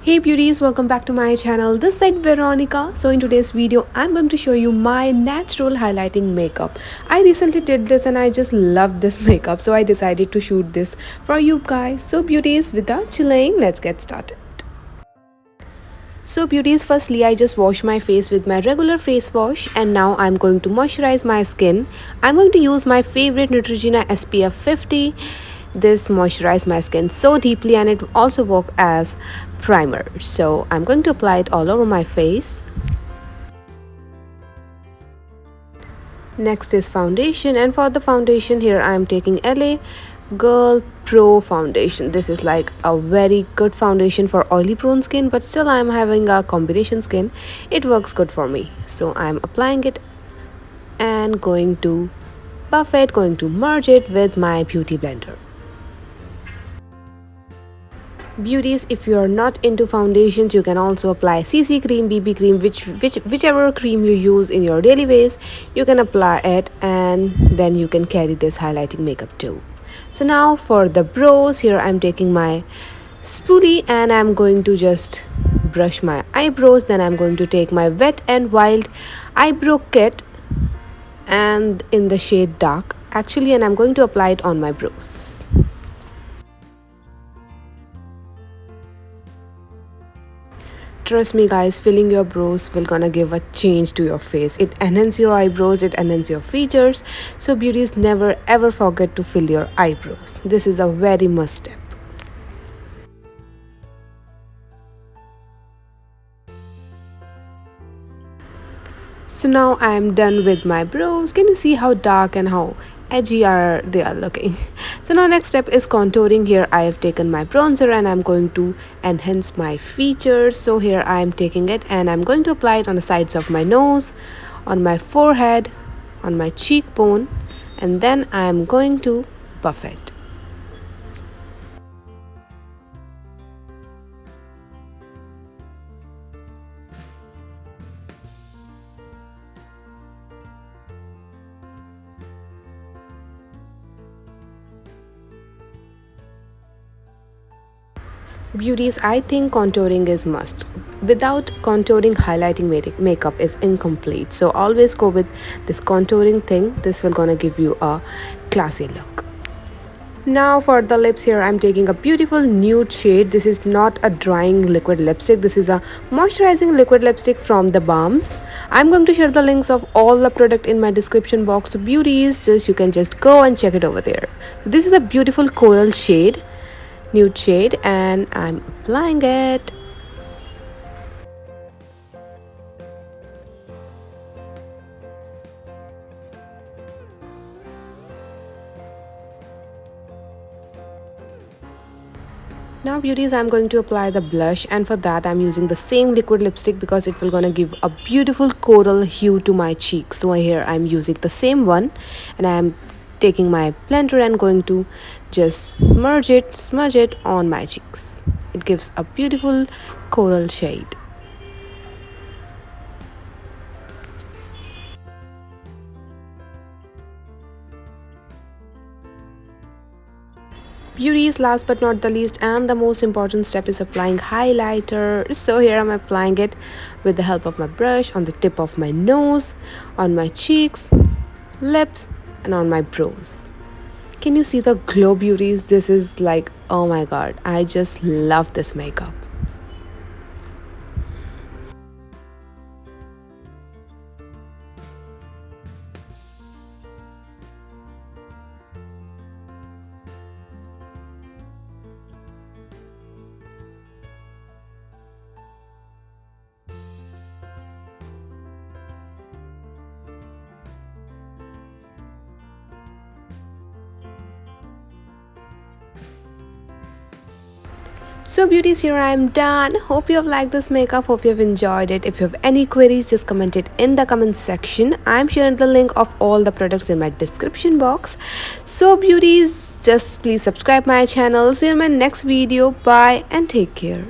Hey beauties, welcome back to my channel. This side Veronica. So in today's video I'm going to show you my natural highlighting makeup. I recently did this and I just love this makeup, so I decided to shoot this for you guys. So beauties, without delaying, let's get started. So beauties, firstly I just wash my face with my regular face wash, and now I'm going to moisturize my skin. I'm going to use my favorite Neutrogena SPF 50. This moisturizes my skin so deeply and it also works as primer. So I'm going to apply it all over my face. Next is foundation, and for the foundation here I'm taking LA Girl Pro foundation. This is like a very good foundation for oily prone skin, but still I'm having a combination skin. It works good for me. So I'm applying it and going to buff it, going to merge it with my beauty blender. Beauties, if you are not into foundations, you can also apply CC cream, BB cream, whichever cream you use in your daily ways, you can apply it, and then you can carry this highlighting makeup too. So now for the brows, here I'm taking my spoolie and I'm going to just brush my eyebrows. Then I'm going to take my Wet n Wild eyebrow kit and in the shade dark actually, and I'm going to apply it on my brows. Trust me guys, filling your brows will gonna give a change to your face. It enhances your eyebrows, it enhances your features. So beauties, never ever forget to fill your eyebrows. This is a very must step. So now I am done with my brows. Can you see how dark and how edgy they are looking? So now next step is contouring. Here I have taken my bronzer and I'm going to enhance my features. So here I am taking it and I'm going to apply it on the sides of my nose, on my forehead, on my cheekbone, and then I am going to buff it. Beauties, I think contouring is must. Without contouring, highlighting makeup is incomplete. So always go with this contouring thing. This will gonna give you a classy look. Now for the lips, here I'm taking a beautiful nude shade. This is not a drying liquid lipstick. This is a moisturizing liquid lipstick from the Balms. I'm going to share the links of all the product in my description box. So beauties, you can just go and check it over there. So this is a beautiful coral shade, nude shade, and I'm applying it. Now beauties, I'm going to apply the blush, and for that I'm using the same liquid lipstick because it will gonna give a beautiful coral hue to my cheeks. So here I'm using the same one and I'm taking my blender and going to just smudge it on my cheeks. It gives a beautiful coral shade. Beauties, last but not the least and the most important step is applying highlighter. So here I'm applying it with the help of my brush on the tip of my nose, on my cheeks, lips, and on my brows. Can you see the glow, beauties? This is like, oh my god, I just love this makeup. So beauties, here I am done. Hope you have liked this makeup, hope you have enjoyed it. If you have any queries, just comment it in the comment section. I'm sharing the link of all the products in my description box. So beauties, just please subscribe my channel. See you in my next video. Bye and take care.